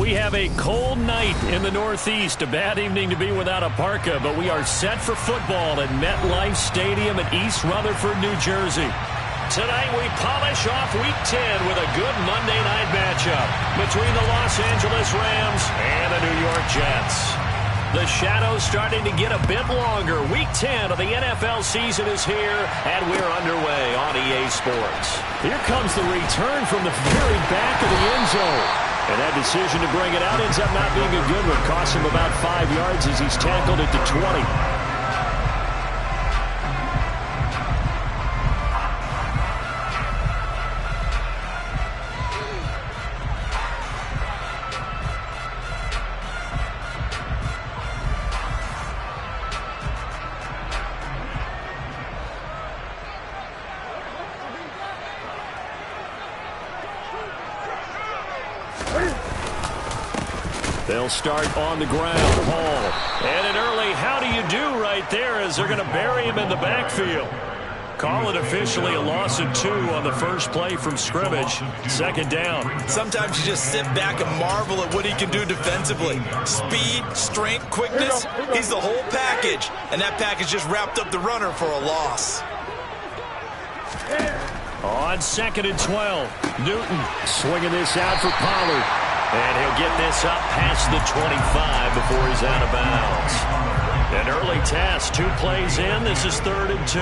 We have a cold night in the Northeast. A bad evening to be without a parka, but we are set for football at MetLife Stadium in East Rutherford, New Jersey. Tonight we polish off Week 10 with a good Monday night matchup between the Los Angeles Rams and the New York Jets. The shadow's starting to get a bit longer. Week 10 of the NFL season is here, and we're underway on EA Sports. Here comes the return from the very back of the end zone. And that decision to bring it out ends up not being a good one. Costs him about 5 yards as he's tackled at the 20. They'll start on the ground. Hall. And an early how do you do right there as they're going to bury him in the backfield. Call it officially a loss of 2 on the first play from scrimmage. Second down. Sometimes you just sit back and marvel at what he can do defensively. Speed, strength, quickness. He's the whole package. And that package just wrapped up the runner for a loss. On 2nd and 12. Newton swinging this out for Pollard. And he'll get this up past the 25 before he's out of bounds. An early task, 2 plays in. This is 3rd and 2.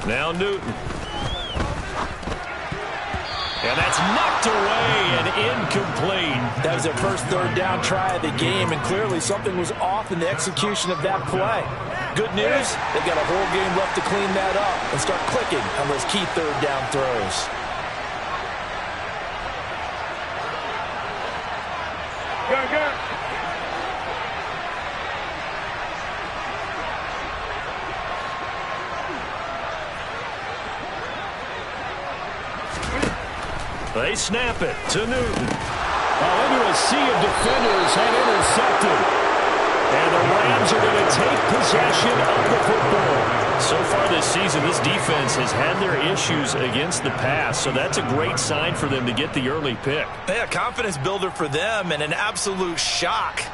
Now Newton. And that's knocked away and incomplete. That was their first 3rd down try of the game, and clearly something was off in the execution of that play. Good news, they've got a whole game left to clean that up and start clicking on those key 3rd down throws. Go. They snap it to Newton. Into a sea of defenders and intercepted. And the Rams are going to take possession of the football. So far this season, this defense has had their issues against the pass, so that's a great sign for them to get the early pick. Yeah, confidence builder for them and an absolute shock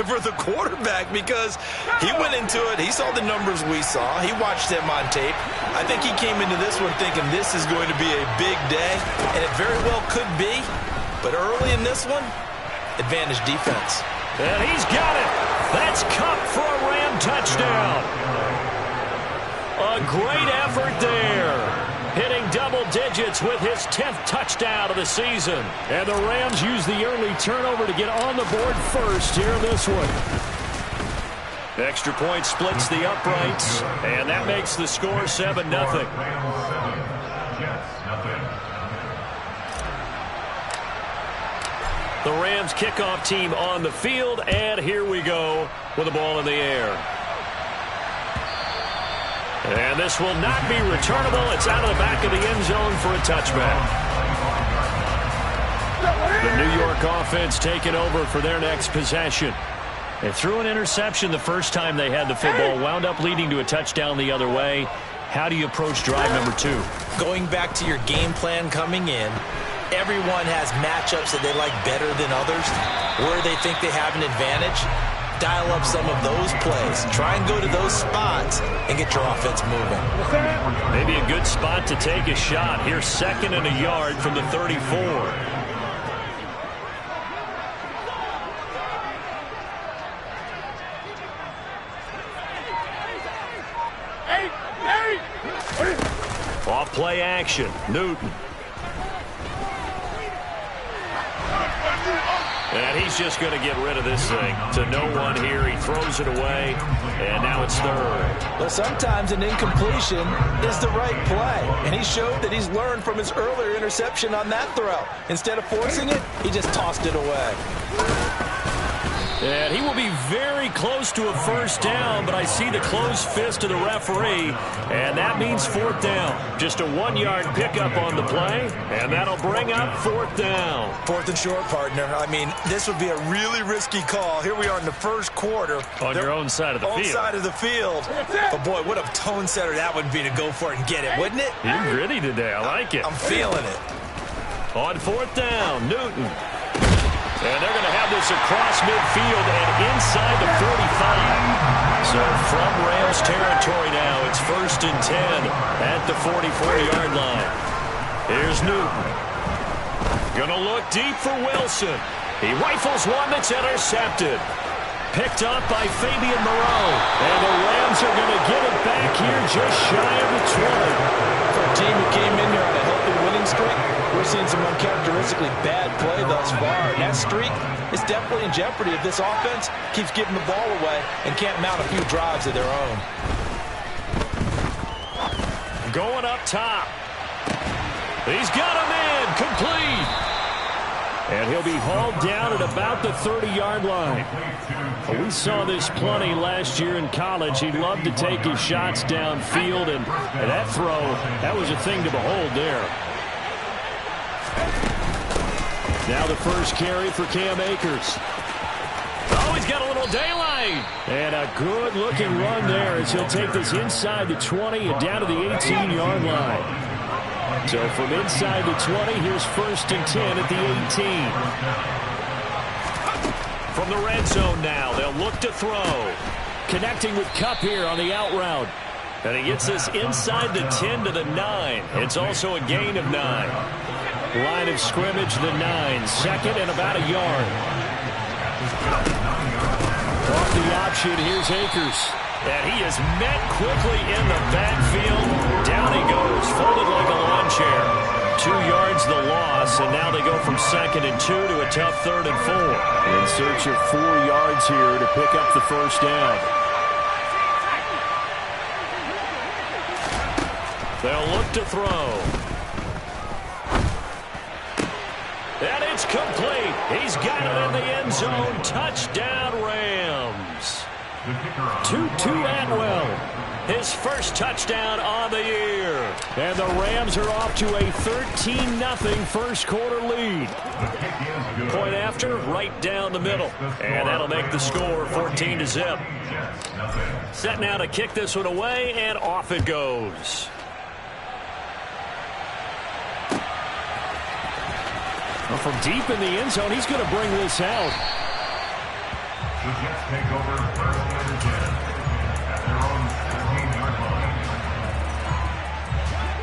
for the quarterback because he went into it. He saw the numbers we saw. He watched them on tape. I think he came into this one thinking this is going to be a big day, and it very well could be. But early in this one, advantage defense. And he's got it. That's Cup for a Ram touchdown. A great effort there. Hitting double digits with his 10th touchdown of the season. And the Rams use the early turnover to get on the board first here in this one. Extra point splits the uprights, and that makes the score 7-0. The Rams kickoff team on the field, and here we go with the ball in the air. And this will not be returnable. It's out of the back of the end zone for a touchback. The New York offense taking over for their next possession. They threw an interception the first time they had the football, wound up leading to a touchdown the other way. How do you approach drive number 2? Going back to your game plan coming in, everyone has matchups that they like better than others, where they think they have an advantage. Dial up some of those plays. Try and go to those spots and get your offense moving. Maybe a good spot to take a shot. Here's 2nd and a yard from the 34. Off play action. Newton. And he's just going to get rid of this thing to no one here. He throws it away, and now it's 3rd. Well, sometimes an incompletion is the right play, and he showed that he's learned from his earlier interception on that throw. Instead of forcing it, he just tossed it away. And he will be very close to a first down, but I see the closed fist of the referee, and that means fourth down. Just a 1-yard pickup on the play, and that'll bring up fourth down. Fourth and short, partner. I mean, this would be a really risky call. Here we are in the first quarter. On your own side of the field. Own side of the field. But, boy, what a tone setter that would be to go for it and get it, wouldn't it? You're gritty today. I like it. I'm feeling it. On fourth down, Newton. And they're going to have this across midfield and inside the 45. So from Rams territory now, it's 1st and 10 at the 44-yard line. Here's Newton. Going to look deep for Wilson. He rifles one that's intercepted. Picked up by Fabian Moreau. And the Rams are going to get it back here just shy of the 20. For a team who came in here on a healthy winning streak, we're seeing some uncharacteristically bad play thus far. And that streak is definitely in jeopardy if this offense keeps giving the ball away and can't mount a few drives of their own. Going up top. He's got him in. Complete. And he'll be hauled down at about the 30-yard line. We saw this plenty last year in college. He loved to take his shots downfield, and that throw, that was a thing to behold there. Now the first carry for Cam Akers. Oh, he's got a little daylight. And a good-looking run there as he'll take this inside the 20 and down to the 18-yard line. So from inside the 20, here's 1st and 10 at the 18. From the red zone now, they'll look to throw. Connecting with Kupp here on the out route. And he gets this inside the 10 to the 9. It's also a gain of 9. Line of scrimmage, the 9. 2nd and about a yard. Off the option, here's Akers. And he is met quickly in the backfield. Down he goes, folded like a lawn chair. 2 yards the loss, and now they go from 2nd and 2 to a tough 3rd and 4. In search of 4 yards here to pick up the first down. They'll look to throw. And it's complete. He's got it in the end zone. Touchdown, Rams. Tutu Atwell, his first touchdown on the year. And the Rams are off to a 13-0 first quarter lead. Point after, right down the middle. And that'll make the score 14-0. Set now to kick this one away, and off it goes. Well, from deep in the end zone, he's going to bring this out. The Jets take over 1st and 10 at their own 13-yard line.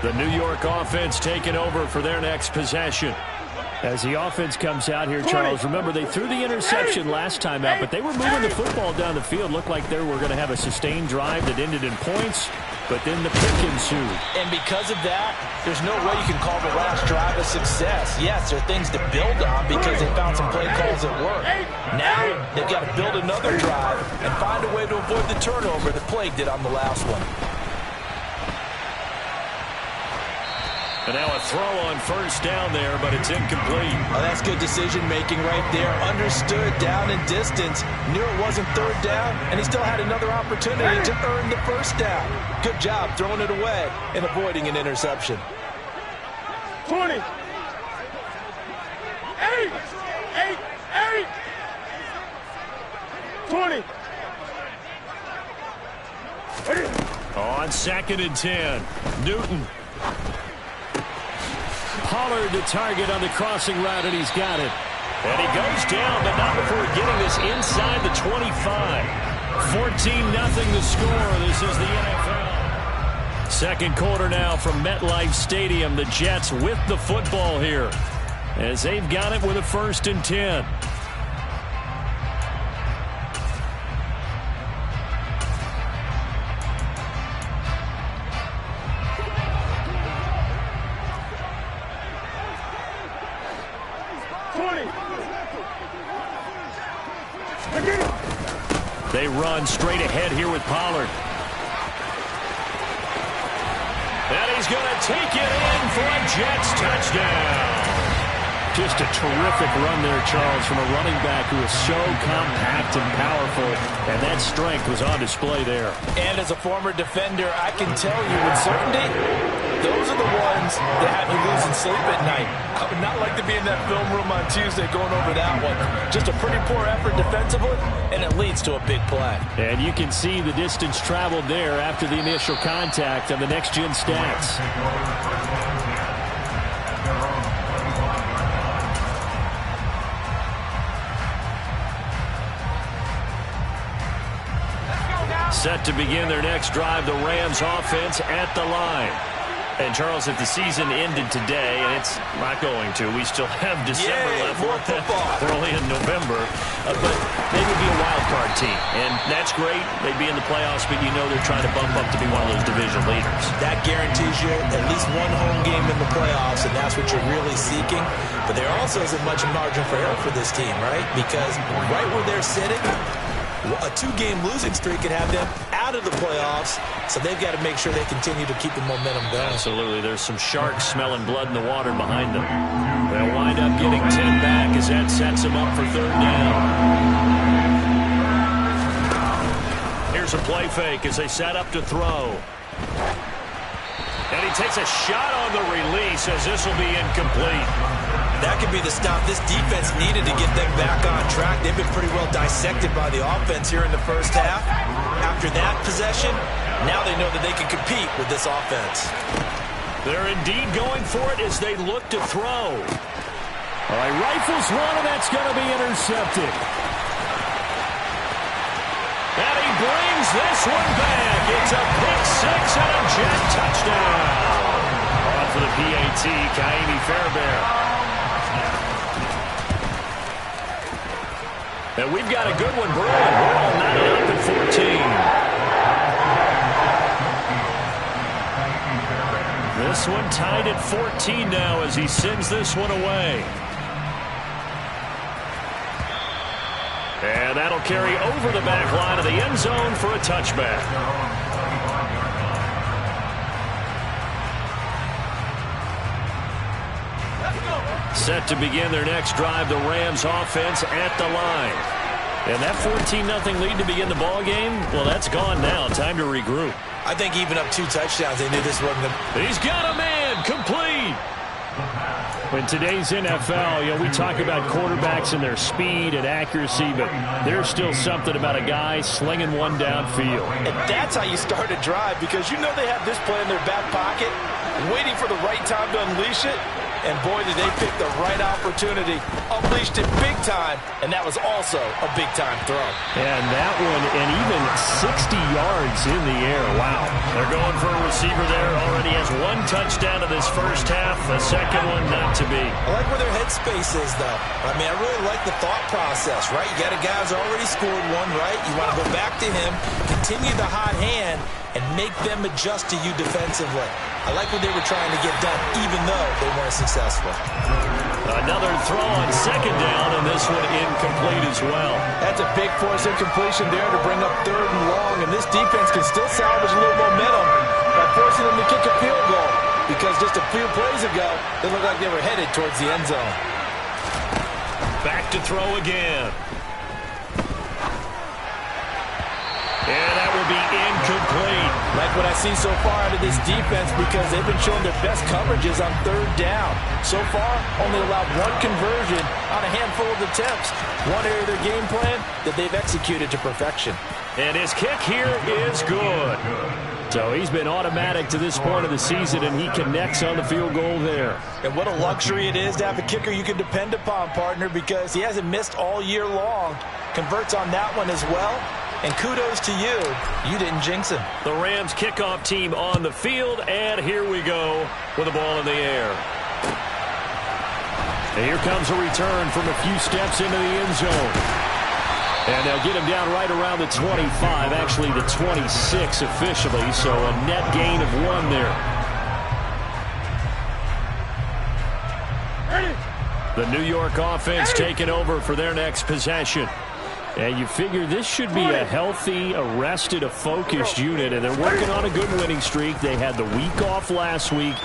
The New York offense taking over for their next possession. As the offense comes out here, Charles, remember they threw the interception last time out, but they were moving the football down the field. Looked like they were going to have a sustained drive that ended in points, but then the pick ensued. And because of that, there's no way you can call the last drive a success. Yes, there are things to build on because they found some play calls that work. Now they've got to build another drive and find a way to avoid the turnover that plagued it on the last one. And now a throw on first down there, but it's incomplete. Oh, that's good decision-making right there. Understood down and distance. Knew it wasn't 3rd down, and he still had another opportunity to earn the first down. Good job throwing it away and avoiding an interception. 20. 8. 20. On 2nd and 10, Newton. Pollard the target on the crossing route, and he's got it. And he goes down, but not before getting this inside the 25. 14-0 the score. This is the NFL. Second quarter now from MetLife Stadium. The Jets with the football here as they've got it with a 1st and 10. They run straight ahead here with Pollard. And he's going to take it in for a Jets touchdown. Just a terrific run there, Charles, from a running back who is so compact and powerful, and that strength was on display there. And as a former defender, I can tell you with certainty, those are the ones that have you losing sleep at night. I would not like to be in that film room on Tuesday going over that one. Just a pretty poor effort defensively, and it leads to a big play. And you can see the distance traveled there after the initial contact on the next-gen stats. Set to begin their next drive, the Rams offense at the line. And, Charles, if the season ended today, and it's not going to, we still have December left. More football. Early in November. But they would be a wild card team. And that's great. They'd be in the playoffs, but you know they're trying to bump up to be one of those division leaders. That guarantees you at least one home game in the playoffs, and that's what you're really seeking. But there also isn't much margin for error for this team, right? Because right where they're sitting, a 2-game losing streak could have them out of the playoffs, so they've got to make sure they continue to keep the momentum going. Absolutely. There's some sharks smelling blood in the water behind them. They'll wind up getting 10 back as that sets them up for third down. Here's a play fake as they set up to throw. And he takes a shot on the release as this will be incomplete. That could be the stop this defense needed to get them back on track. They've been pretty well dissected by the offense here in the first half. After that possession, now they know that they can compete with this offense. They're indeed going for it as they look to throw. All right, rifles one, and that's going to be intercepted. And he brings this one back. It's a pick six and a jet touchdown. On for the PAT, Kaimi Fairbairn. And we've got a good one brewing. We're all knotted up at 14. This one tied at 14 now as he sends this one away. And that'll carry over the back line of the end zone for a touchback. Set to begin their next drive, the Rams offense at the line. And that 14-0 lead to begin the ball game, well, that's gone now. Time to regroup. I think even up 2 touchdowns, they knew this wasn't He's got a man, complete. In today's NFL, we talk about quarterbacks and their speed and accuracy, but there's still something about a guy slinging one downfield. And that's how you start a drive, because you know they have this play in their back pocket, waiting for the right time to unleash it. And boy, did they pick the right opportunity. Unleashed it big time, and that was also a big-time throw. And that one, and even 60 yards in the air. Wow. They're going for a receiver there. Already has 1 touchdown in this first half. The second one not to be. I like where their headspace is, though. I mean, I really like the thought process, right? You got a guy who's already scored one, right? You want to go back to him, continue the hot hand, and make them adjust to you defensively. I like what they were trying to get done, even though they weren't successful. Another throw on second down, and this one incomplete as well. That's a big force incompletion there to bring up third and long, and this defense can still salvage a little momentum by forcing them to kick a field goal, because just a few plays ago, they looked like they were headed towards the end zone. Back to throw again. And that will be incomplete. Like what I see so far out of this defense, because they've been showing their best coverages on third down. So far, only allowed 1 conversion on a handful of attempts. One area of their game plan that they've executed to perfection. And his kick here is good. So he's been automatic to this point of the season, and he connects on the field goal there. And what a luxury it is to have a kicker you can depend upon, partner, because he hasn't missed all year long. Converts on that one as well. And kudos to you. You didn't jinx him. The Rams kickoff team on the field, and here we go with the ball in the air. And here comes a return from a few steps into the end zone. And they'll get him down right around the 25, actually the 26 officially, so a net gain of 1 there. The New York offense taking over for their next possession. And you figure this should be a healthy, a rested, a focused unit, and they're working on a good winning streak. They had the week off last week,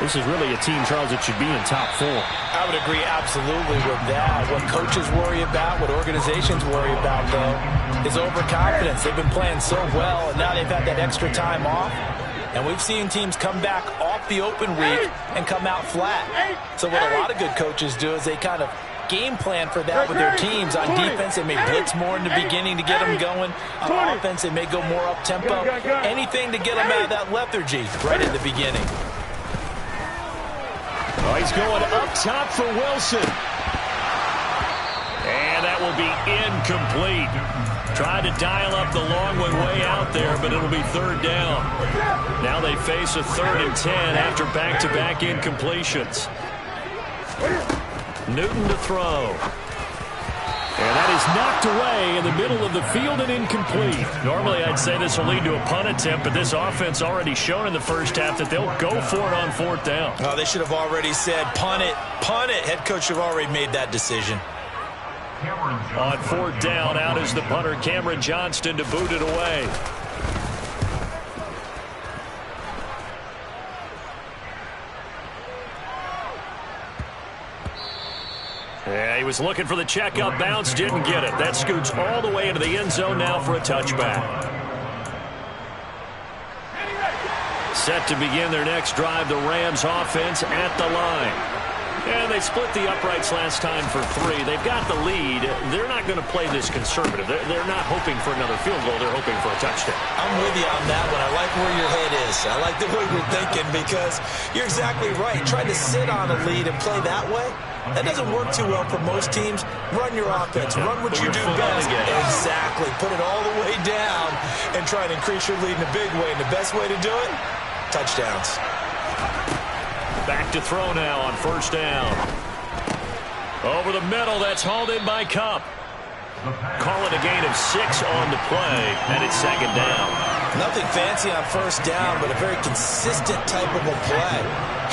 This is really a team, Charles, that should be in top 4. I would agree absolutely with that. What coaches worry about, what organizations worry about, though, is overconfidence. They've been playing so well, and now they've had that extra time off. And we've seen teams come back off the open week and come out flat. So what a lot of good coaches do is they kind of game plan for that with their teams. On defense, they may blitz more in the beginning to get them going. On offense, they may go more up-tempo. Anything to get them out of that lethargy right at the beginning. Oh, he's going up top for Wilson. And that will be incomplete. Tried to dial up the long way out there, but it'll be third down. Now they face a 3rd and 10 after back-to-back incompletions. Newton to throw. And that is knocked away in the middle of the field and incomplete. Normally I'd say this will lead to a punt attempt, but this offense already shown in the first half that they'll go for it on 4th down. Oh, they should have already said punt it, punt it. Head coach should have already made that decision. On 4th down, out is the punter, Cameron Johnston, to boot it away. Yeah, he was looking for the check-up bounce, didn't get it. That scoots all the way into the end zone now for a touchback. Set to begin their next drive, the Rams offense at the line. And they split the uprights last time for 3. They've got the lead. They're not going to play this conservative. They're not hoping for another field goal. They're hoping for a touchdown. I'm with you on that one. I like where your head is. I like the way you're thinking because you're exactly right. Trying to sit on a lead and play that way, that doesn't work too well for most teams. Run your offense. Run what you do best. Exactly. Put it all the way down and try and increase your lead in a big way. And the best way to do it, touchdowns. Back to throw now on 1st down. Over the middle, that's hauled in by Cup. Call it a gain of 6 on the play, and it's 2nd down. Nothing fancy on 1st down, but a very consistent type of a play.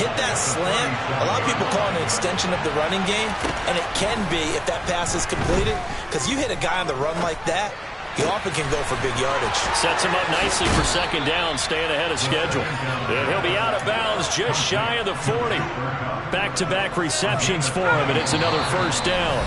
Hit that slant. A lot of people call it an extension of the running game, and it can be if that pass is completed, because you hit a guy on the run like that, he often can go for big yardage. Sets him up nicely for 2nd down, staying ahead of schedule. And he'll be out of bounds just shy of the 40. Back-to-back receptions for him, and it's another 1st down.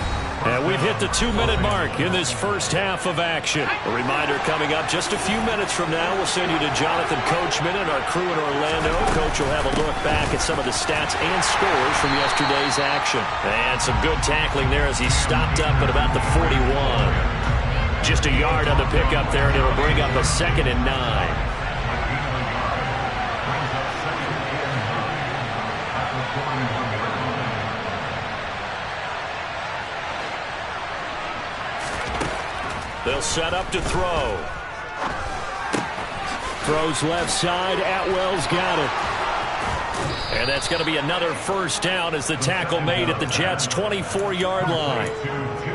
And we've hit the 2-minute mark in this first half of action. A reminder coming up just a few minutes from now. We'll send you to Jonathan Coachman and our crew in Orlando. Coach will have a look back at some of the stats and scores from yesterday's action. And some good tackling there as he stopped up at about the 41. Just a yard on the pickup there, and it'll bring up a 2nd and 9. They'll set up to throw. Throws left side. Atwell's got it. And that's going to be another 1st down as the tackle made at the Jets' 24-yard line.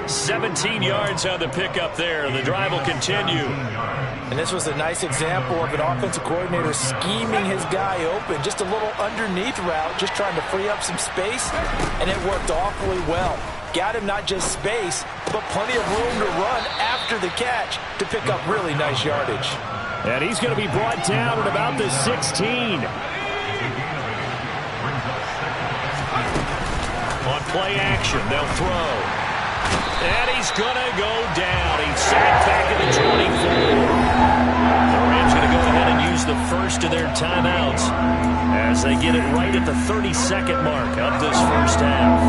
17 yards on the pickup there. The drive will continue. And this was a nice example of an offensive coordinator scheming his guy open. Just a little underneath route, just trying to free up some space, and it worked awfully well. Got him not just space, but plenty of room to run after the catch to pick up really nice yardage. And he's going to be brought down at about the 16. On play action, they'll throw. And he's going to go down. He's sacked back at the 24. The Rams going to go ahead and use the first of their timeouts as they get it right at the 32nd mark of this first half.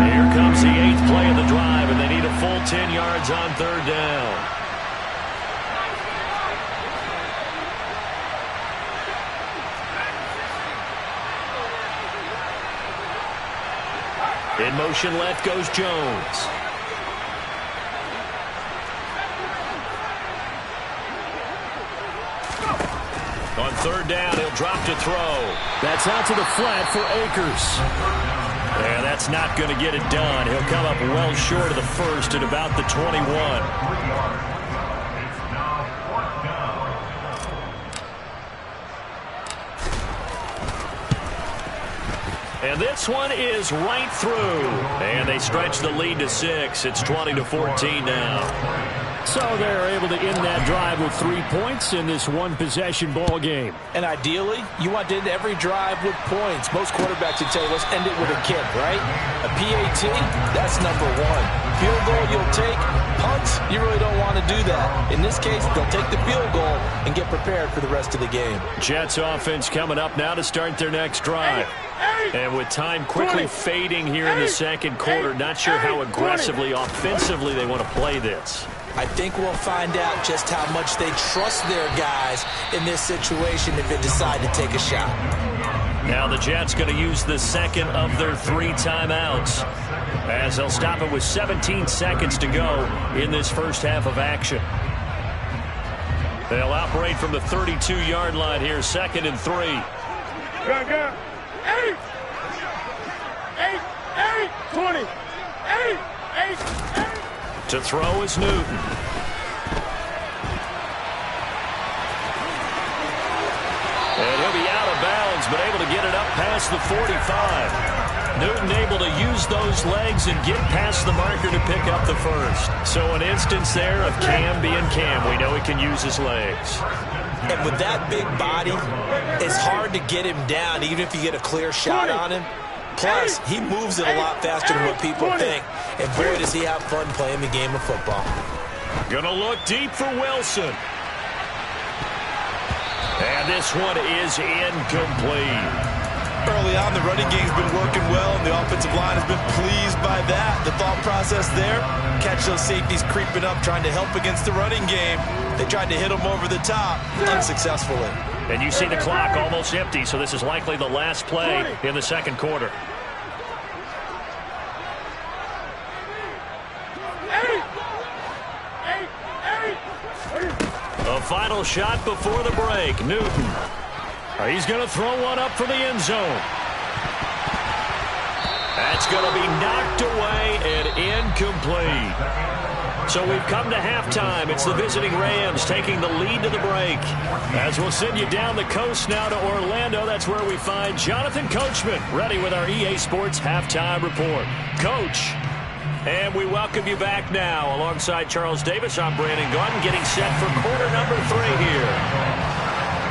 Here comes the 8th play of the drive, and they need a full 10 yards on 3rd down. In motion left goes Jones. On 3rd down, he'll drop to throw. That's out to the flat for Akers. And that's not going to get it done. He'll come up well short of the first at about the 21. And this one is right through. And they stretch the lead to 6. It's 20-14 now. So they're able to end that drive with 3 points in this one-possession ball game. And ideally, you want to end every drive with points. Most quarterbacks would tell you, let's end it with a kick, right? A PAT, that's number one. Field goal you'll take. Punts, you really don't want to do that. In this case, they'll take the field goal and get prepared for the rest of the game. Jets offense coming up now to start their next drive. And with time quickly fading here in the second quarter, not sure how aggressively, offensively they want to play this. I think we'll find out just how much they trust their guys in this situation if they decide to take a shot. Now the Jets going to use the second of their 3 timeouts as they'll stop it with 17 seconds to go in this first half of action. They'll operate from the 32-yard line here, 2nd and 3. Go. 8, 20. 8. To throw is Newton. And he'll be out of bounds, but able to get it up past the 45. Newton able to use those legs and get past the marker to pick up the first. So an instance there of Cam being Cam. We know he can use his legs. And with that big body, it's hard to get him down, even if you get a clear shot on him. Plus, he moves it a lot faster than what people think. And boy, does he have fun playing the game of football. Gonna look deep for Wilson. And this one is incomplete. Early on, the running game's been working well, and the offensive line has been pleased by that. The thought process there, catch those safeties creeping up, trying to help against the running game. They tried to hit them over the top, unsuccessfully. And you see the clock almost empty, so this is likely the last play in the second quarter. A final shot before the break. Newton. He's going to throw one up for the end zone. That's going to be knocked away and incomplete. So we've come to halftime. It's the visiting Rams taking the lead to the break. As we'll send you down the coast now to Orlando, that's where we find Jonathan Coachman ready with our EA Sports Halftime Report. Coach, and we welcome you back now. Alongside Charles Davis, I'm Brandon Gaudin, getting set for quarter number 3 here.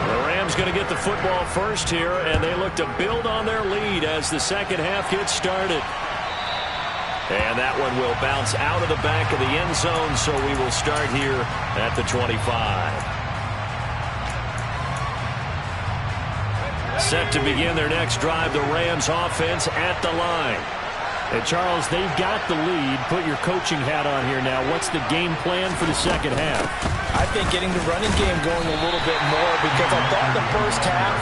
The Rams going to get the football first here, and they look to build on their lead as the second half gets started. And that one will bounce out of the back of the end zone, so we will start here at the 25. Set to begin their next drive, the Rams offense at the line. And Charles, they've got the lead. Put your coaching hat on here now. What's the game plan for the second half? I think getting the running game going a little bit more, because I thought the first half,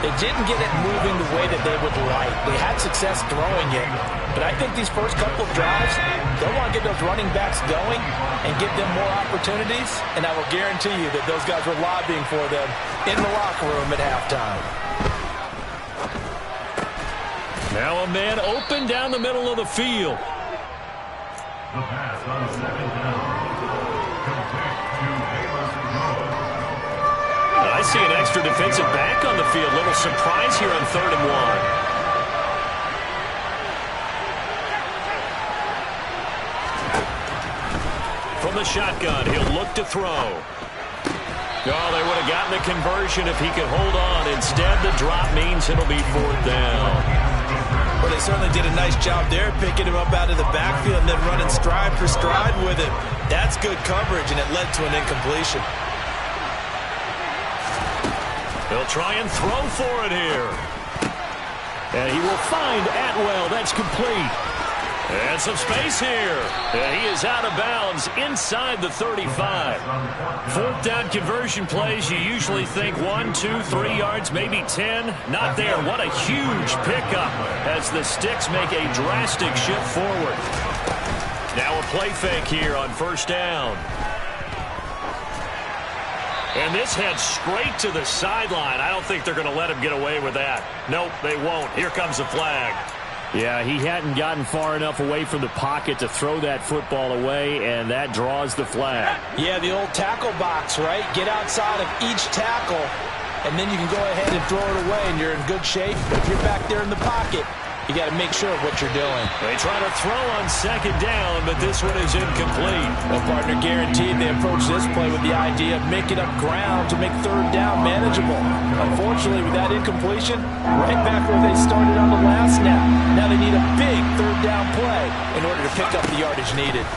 they didn't get it moving the way that they would like. They had success throwing it. But I think these first couple of drives, they'll want to get those running backs going and give them more opportunities. And I will guarantee you that those guys were lobbying for them in the locker room at halftime. Now a man open down the middle of the field. The pass on 2nd down. Complete to Amos Jones. I see an extra defensive back on the field. Little surprise here on 3rd and 1. From the shotgun, he'll look to throw. Oh, they would have gotten the conversion if he could hold on. Instead, the drop means it'll be 4th down. Well, they certainly did a nice job there, picking him up out of the backfield and then running stride for stride with him. That's good coverage, and it led to an incompletion. They'll try and throw for it here. And he will find Atwell. That's complete. And some space here. And he is out of bounds inside the 35. 4th down conversion plays, you usually think 1, 2, 3 yards, maybe 10. Not there. What a huge pickup as the Sticks make a drastic shift forward. Now a play fake here on 1st down. And this heads straight to the sideline. I don't think they're going to let him get away with that. Nope, they won't. Here comes the flag. Yeah, he hadn't gotten far enough away from the pocket to throw that football away, and that draws the flag. Yeah, the old tackle box, right? Get outside of each tackle, and then you can go ahead and throw it away, and you're in good shape. But if you're back there in the pocket, You got to make sure of what you're doing. They try to throw on second down, but this one is incomplete. The partner guaranteed they approach this play with the idea of making up ground to make third down manageable. Unfortunately, with that incompletion, right back where they started on the last snap. Now they need a big third down play in order to pick up the yardage needed.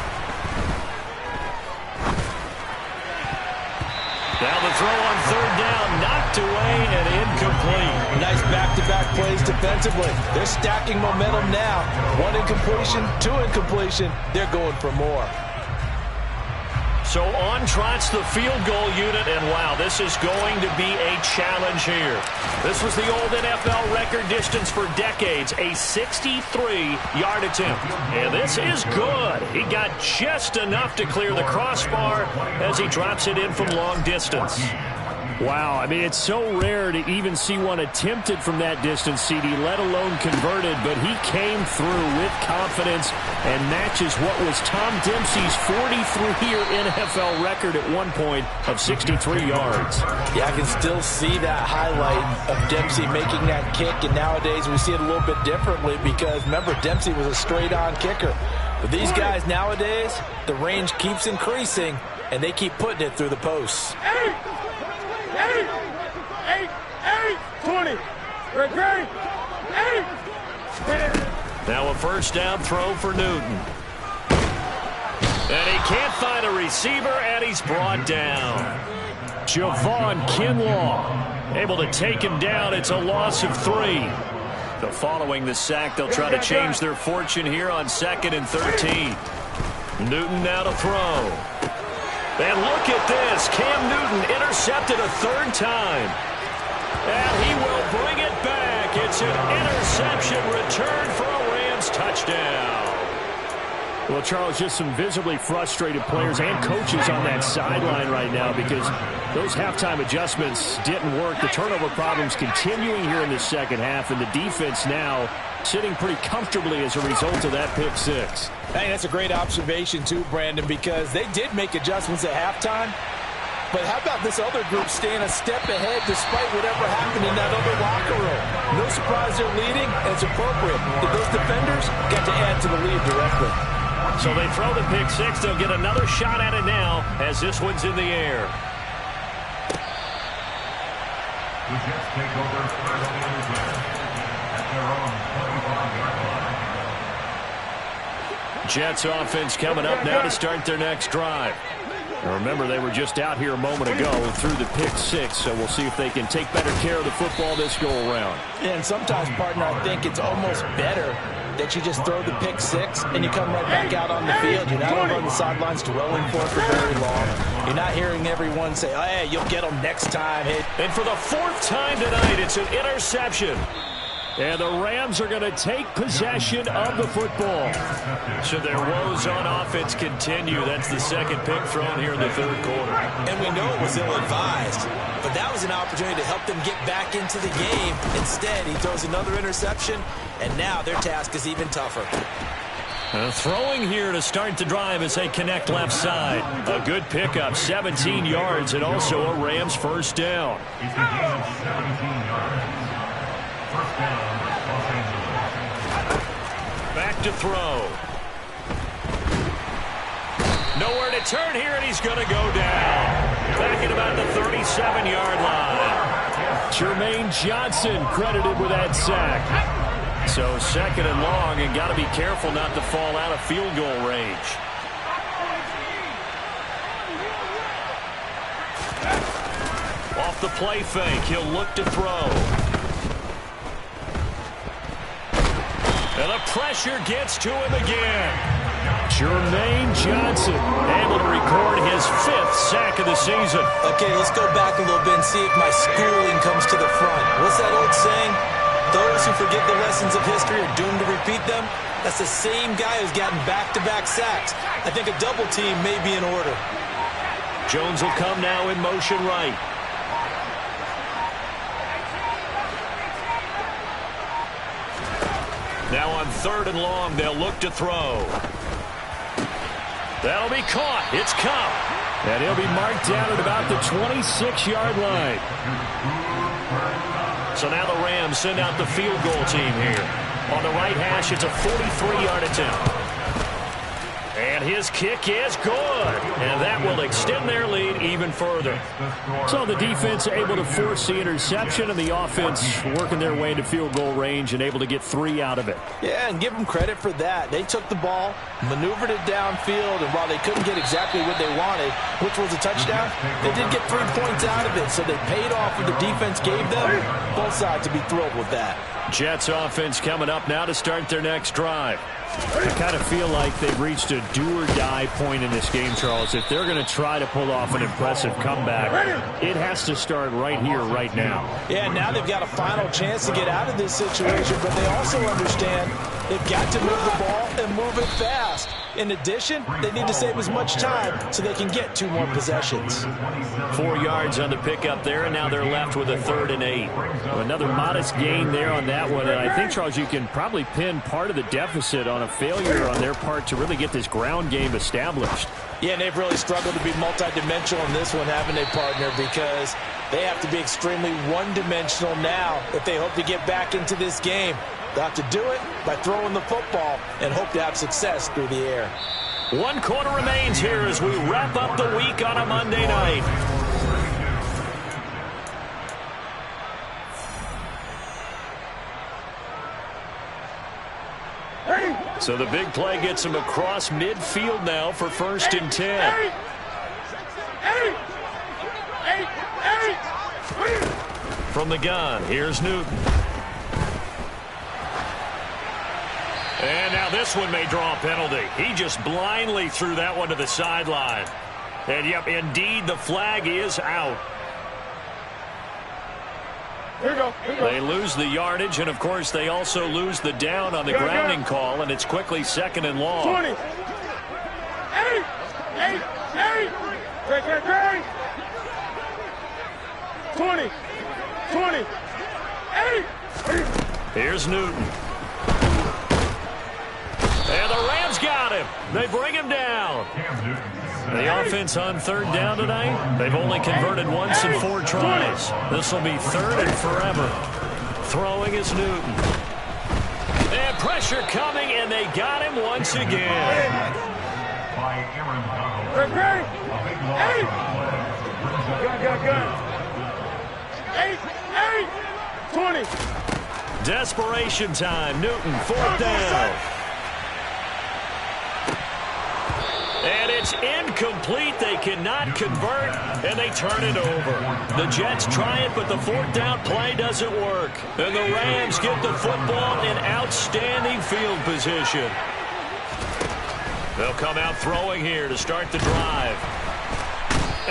Now the throw on third down, knocked away and incomplete. Nice back-to-back plays defensively. They're stacking momentum now. One incompletion, two incompletion. They're going for more. So on trots the field goal unit, and wow, this is going to be a challenge here. This was the old NFL record distance for decades, a 63-yard attempt. And this is good. He got just enough to clear the crossbar as he drops it in from long distance. Wow, I mean, it's so rare to even see one attempted from that distance, CD, let alone converted, but he came through with confidence and matches what was Tom Dempsey's 43-year NFL record at one point of 63 yards. Yeah, I can still see that highlight of Dempsey making that kick, and nowadays we see it a little bit differently because, remember, Dempsey was a straight-on kicker. But these guys nowadays, the range keeps increasing, and they keep putting it through the posts. 20. Ready? 8. Now a first down throw for Newton. And he can't find a receiver, and he's brought down. Javon Kinlaw able to take him down. It's a loss of 3. So following the sack, they'll try to change their fortune here on 2nd and 13. Newton now to throw. And look at this. Cam Newton intercepted a third time. And he will bring it back. It's an interception return for a Rams touchdown. Well, Charles, just some visibly frustrated players and coaches on that sideline right now because those halftime adjustments didn't work. The turnover problems continuing here in the second half, and the defense now sitting pretty comfortably as a result of that pick six. Hey, that's a great observation too, Brandon, because they did make adjustments at halftime. But how about this other group staying a step ahead despite whatever happened in that other locker room? No surprise they're leading, and it's appropriate. Those defenders got to add to the lead directly. So they throw the pick six. They'll get another shot at it now as this one's in the air. The Jets take over first and 10 at their own 25-yard line. Jets offense coming up now to start their next drive. Now remember, they were just out here a moment ago through the pick six, so we'll see if they can take better care of the football this go-around. And sometimes, partner, I think it's almost better that you just throw the pick six and you come right back out on the field. You're not over on the sidelines dwelling for it for very long. You're not hearing everyone say, oh, hey, you'll get them next time. Hey. And for the fourth time tonight, it's an interception. And the Rams are going to take possession of the football. So their woes on offense continue. That's the second pick thrown here in the third quarter. And we know it was ill-advised, but that was an opportunity to help them get back into the game. Instead, he throws another interception, and now their task is even tougher. Throwing here to start the drive as they connect left side. A good pickup, 17 yards, and also a Rams first down. It's a gain of 17 yards. First down, Los Angeles. Back to throw. Nowhere to turn here, and he's going to go down. Back at about the 37-yard line. Jermaine Johnson credited with that sack. So 2nd and long, and got to be careful not to fall out of field goal range. Off the play fake, he'll look to throw. And the pressure gets to him again. Jermaine Johnson able to record his 5th sack of the season. Okay, let's go back a little bit and see if my schooling comes to the front. What's that old saying? Those who forget the lessons of history are doomed to repeat them. That's the same guy who's gotten back-to-back sacks. I think a double team may be in order. Jones will come now in motion right. Now on 3rd and long, they'll look to throw. That'll be caught. It's Cup. And he'll be marked down at about the 26-yard line. So now the Rams send out the field goal team here. On the right hash, it's a 43-yard attempt. And his kick is good. And that will extend their lead even further. So the defense able to force the interception, and the offense working their way into field goal range and able to get 3 out of it. Yeah, and give them credit for that. They took the ball, maneuvered it downfield, and while they couldn't get exactly what they wanted, which was a touchdown, they did get 3 points out of it. So they paid off what the defense gave them. Both sides to be thrilled with that. Jets offense coming up now to start their next drive. I kind of feel like they've reached a do-or-die point in this game, Charles. If they're going to try to pull off an impressive comeback, it has to start right here, right now. Yeah, now they've got a final chance to get out of this situation, but they also understand they've got to move the ball and move it fast. In addition, they need to save as much time so they can get 2 more possessions. 4 yards on the pickup there, and now they're left with a 3rd and 8. Well, another modest gain there on that one, and I think, Charles, you can probably pin part of the deficit on a failure on their part to really get this ground game established. Yeah, and they've really struggled to be multidimensional in this one, haven't they, partner? Because they have to be extremely one-dimensional now if they hope to get back into this game. They'll have to do it by throwing the football and hope to have success through the air. 1 quarter remains here as we wrap up the week on a Monday night. So the big play gets him across midfield now for 1st and 10. From the gun, here's Newton. And now this one may draw a penalty. He just blindly threw that one to the sideline. And, yep, indeed, the flag is out. Here we go. They lose the yardage, and, of course, they also lose the down on the grounding call, and it's quickly 2nd and long. 20. 8. 20. 20. 8. Here's Newton. And the Rams got him. They bring him down. The offense on 3rd down tonight, they've only converted once in 4 tries. This will be 3rd and forever. Throwing is Newton. And pressure coming, and they got him once again. Ready? 8. 20. Desperation time. Newton, 4th down. And it's incomplete. They cannot convert, and they turn it over. The Jets try it, but the 4th down play doesn't work. And the Rams get the football in outstanding field position. They'll come out throwing here to start the drive.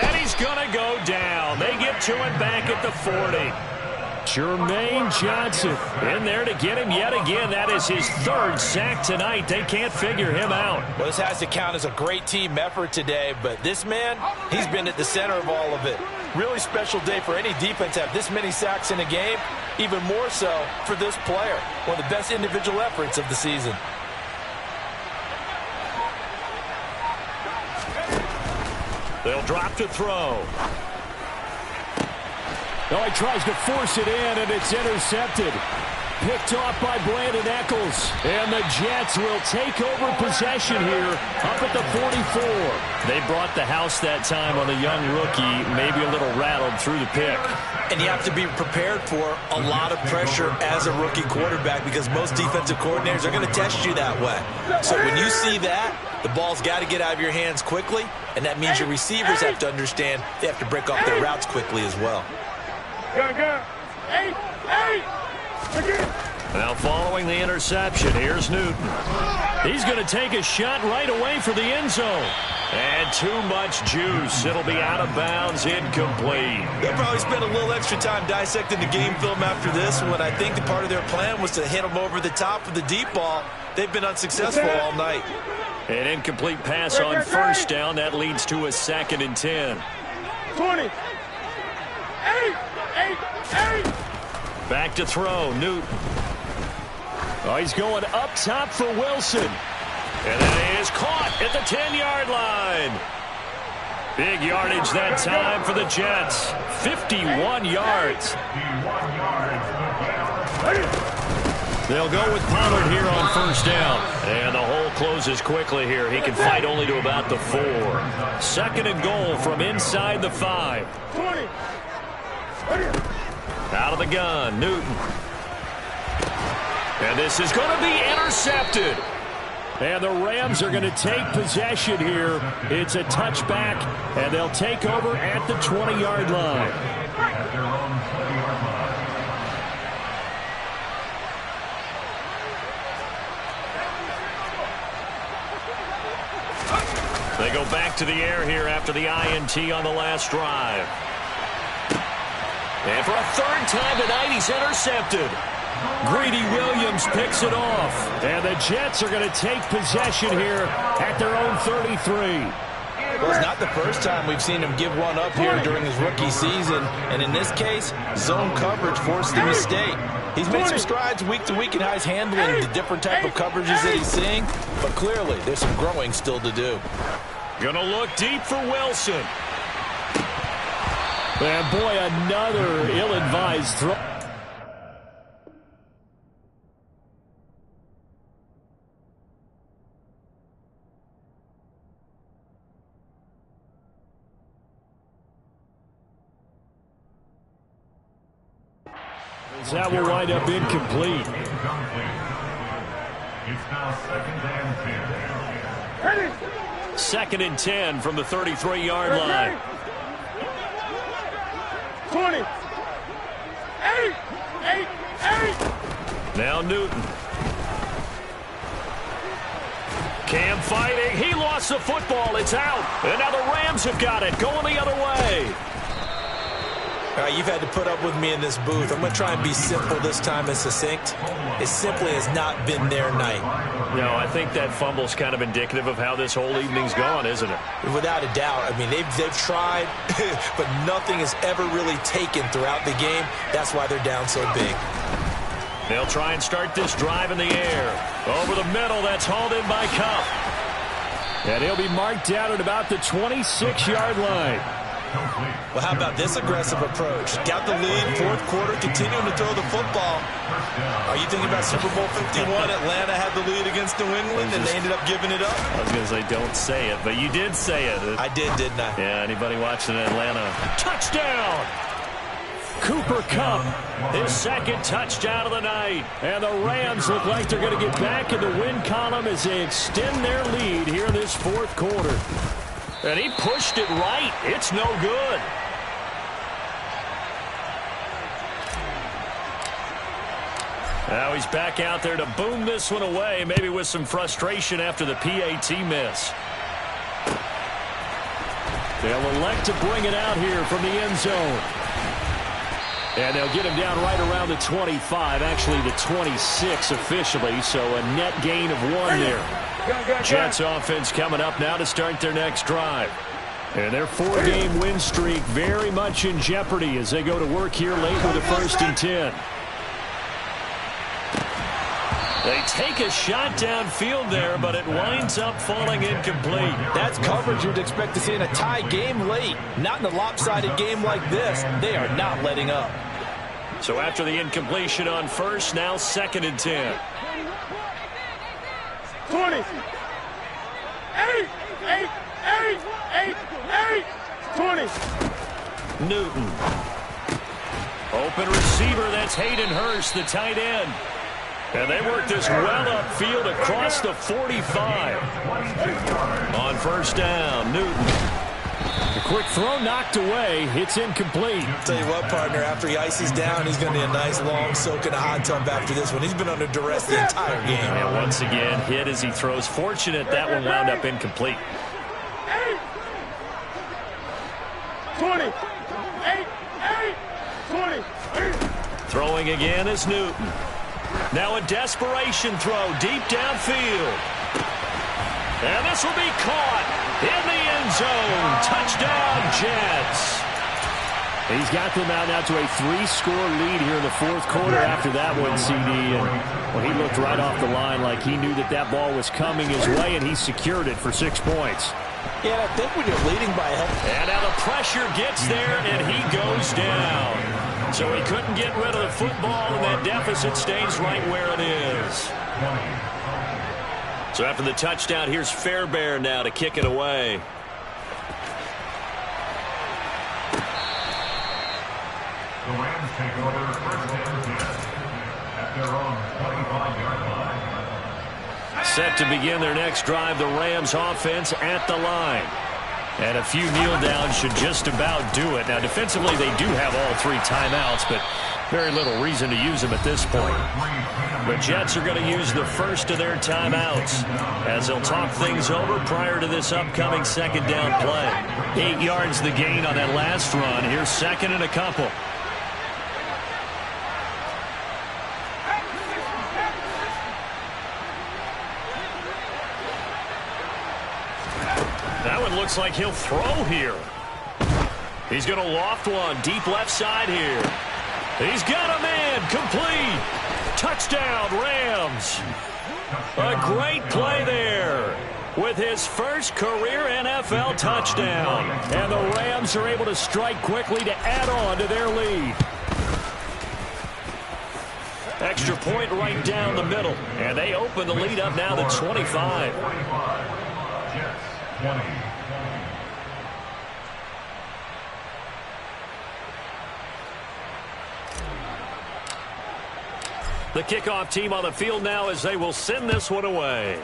And he's going to go down. They get to him back at the 40. Jermaine Johnson in there to get him yet again. That is his 3rd sack tonight. They can't figure him out. Well, this has to count as a great team effort today, but this man, he's been at the center of all of it. Really special day for any defense to have this many sacks in a game, even more so for this player. One of the best individual efforts of the season. They'll drop to throw. Oh, he tries to force it in, and it's intercepted. Picked off by Brandon Eccles. And the Jets will take over possession here up at the 44. They brought the house that time on a young rookie, maybe a little rattled through the pick. And you have to be prepared for a lot of pressure as a rookie quarterback because most defensive coordinators are going to test you that way. So when you see that, the ball's got to get out of your hands quickly, and that means your receivers have to understand they have to break off their routes quickly as well. Gun. 8. Now following the interception, here's Newton. He's going to take a shot right away for the end zone. And too much juice. It'll be out of bounds, incomplete. They'll probably spend a little extra time dissecting the game film after this one. I think the part of their plan was to hit them over the top with the deep ball. They've been unsuccessful all night. An incomplete pass on 1st down. That leads to a 2nd and 10. 20. 8. Back to throw, Newton. Oh, he's going up top for Wilson. And that is caught at the 10-yard line. Big yardage that time for the Jets. 51 yards. They'll go with Pollard here on first down. And the hole closes quickly here. He can fight only to about the 4. 2nd and goal from inside the 5. 20. Out of the gun, Newton. And this is going to be intercepted. And the Rams are going to take possession here. It's a touchback, and they'll take over at the 20-yard line. At their own 20-yard line. They go back to the air here after the INT on the last drive. And for a 3rd time tonight, he's intercepted. Greedy Williams picks it off. And the Jets are going to take possession here at their own 33. Well, it's not the first time we've seen him give one up here during his rookie season. And in this case, zone coverage forced the mistake. He's made some strides week to week in how he's handling the different type of coverages that he's seeing. But clearly, there's some growing still to do. Going to look deep for Wilson. And boy, another ill-advised throw. That will wind up incomplete. It's now 2nd and 10. 2nd and 10 from the 33-yard line. 20. 8. Now Newton. Cam fighting. He lost the football. It's out. And now the Rams have got it. Going the other way. All right, you've had to put up with me in this booth. I'm going to try and be simple this time and succinct. It simply has not been their night. No, I think that fumble's kind of indicative of how this whole evening's gone, isn't it? Without a doubt. I mean, they've tried, but nothing has ever really taken throughout the game. That's why they're down so big. They'll try and start this drive in the air. Over the middle, that's hauled in by Cup. And he'll be marked down at about the 26-yard line. Well, how about this aggressive approach? Got the lead, 4th quarter, continuing to throw the football. Are you thinking about Super Bowl 51? Atlanta had the lead against New England, and they ended up giving it up? I was going to say, don't say it, but you did say it. I did, didn't I? Yeah, anybody watching Atlanta? Touchdown! Cooper Kupp, his 2nd touchdown of the night. And the Rams look like they're going to get back in the win column as they extend their lead here in this 4th quarter. And he pushed it right. It's no good. Now he's back out there to boom this one away, maybe with some frustration after the PAT miss. They'll elect to bring it out here from the end zone. And they'll get him down right around the 25, actually the 26 officially, so a net gain of 1 there. Jets offense coming up now to start their next drive. And their 4-game win streak very much in jeopardy as they go to work here late with a 1st and 10. They take a shot downfield there, but it winds up falling incomplete. That's coverage you'd expect to see in a tie game late. Not in a lopsided game like this. They are not letting up. So after the incompletion on 1st, now 2nd and 10. 20. 8. 20. Newton. Open receiver, that's Hayden Hurst, the tight end. And they work this well upfield across the 45. On 1st down, Newton. A quick throw knocked away. It's incomplete. Tell you what, partner, after he ices down, he's going to need a nice long soak in a hot tub after this one. He's been under duress the entire game. And once again, hit as he throws. Fortunate that one wound up incomplete. 20. 20. Throwing again is Newton. Now a desperation throw deep downfield. And this will be caught in the end zone. Touchdown, Jets. He's got them out now to a 3-score lead here in the 4th quarter after that one, CD. And well, he looked right off the line like he knew that that ball was coming his way, and he secured it for 6 points. Yeah, I think when you're leading by a help. And now the pressure gets there, and he goes down. So he couldn't get rid of the football, and that deficit stays right where it is. So after the touchdown, here's Fairbairn now to kick it away. The Rams take over first and 10 at their own 25-yard line. Set to begin their next drive, the Rams offense at the line. And a few kneel downs should just about do it. Now, defensively, they do have all 3 timeouts, but very little reason to use them at this point. The Jets are going to use the first of their timeouts as they'll talk things over prior to this upcoming second down play. 8 yards the gain on that last run. Here's second and a couple. That one looks like he'll throw here. He's going to loft one deep left side here. He's got a man. Complete. Touchdown, Rams. A great play there with his first career NFL touchdown. And the Rams are able to strike quickly to add on to their lead. Extra point right down the middle. And they open the lead up now to 25. Jets 20. The kickoff team on the field now as they will send this one away.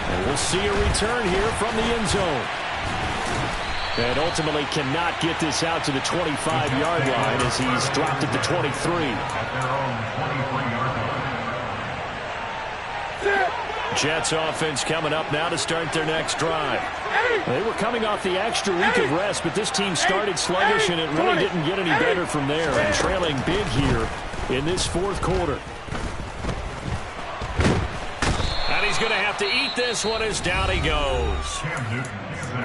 And we'll see a return here from the end zone. And ultimately cannot get this out to the 25-yard line as he's dropped at the 23. At their own 23-yard line. Jets offense coming up now to start their next drive. They were coming off the extra week of rest, but this team started sluggish, and it really didn't get any better from there. And trailing big here in this fourth quarter. And he's going to have to eat this one as down he goes.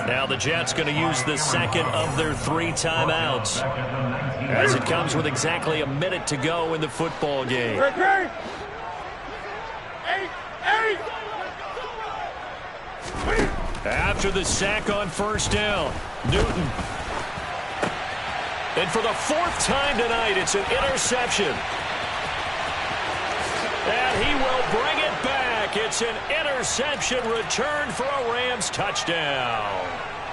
Now the Jets going to use the second of their 3 timeouts as it comes with exactly a minute to go in the football game. After the sack on first down, Newton. And for the 4th time tonight, it's an interception. And he will bring it back. It's an interception return for a Rams touchdown.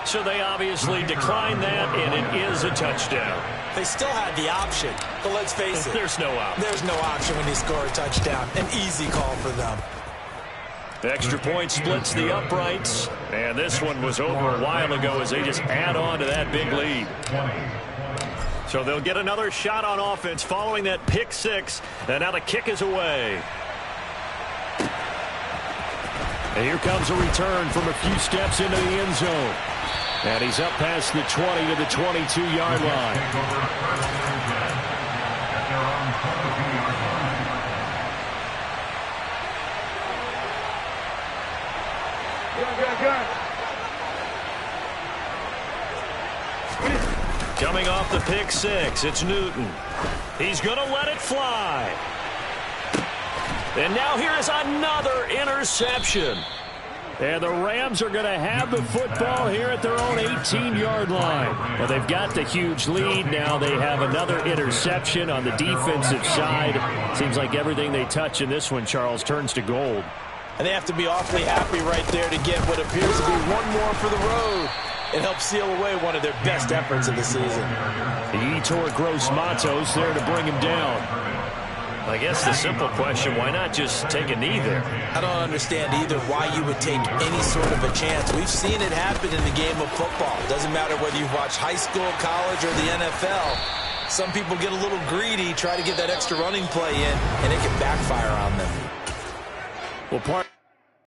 So they obviously declined that, and it is a touchdown. They still had the option, but let's face it. There's no option. There's no option when you score a touchdown. An easy call for them. Extra point splits the uprights, and this one was over a while ago as they just add on to that big lead. So they'll get another shot on offense following that pick 6, and now the kick is away. And here comes a return from a few steps into the end zone. And he's up past the 20 to the 22-yard line. Coming off the pick 6, it's Newton. He's going to let it fly. And now here is another interception. And the Rams are going to have the football here at their own 18-yard line. Well, they've got the huge lead. Now they have another interception on the defensive side. Seems like everything they touch in this one, Charles, turns to gold. And they have to be awfully happy right there to get what appears to be one more for the road. It helps seal away one of their best efforts of the season. Yetur Gross-Matos there to bring him down. I guess the simple question, why not just take a knee there? I don't understand either why you would take any sort of a chance. We've seen it happen in the game of football. It doesn't matter whether you watch high school, college, or the NFL. Some people get a little greedy, try to get that extra running play in, and it can backfire on them. Well, part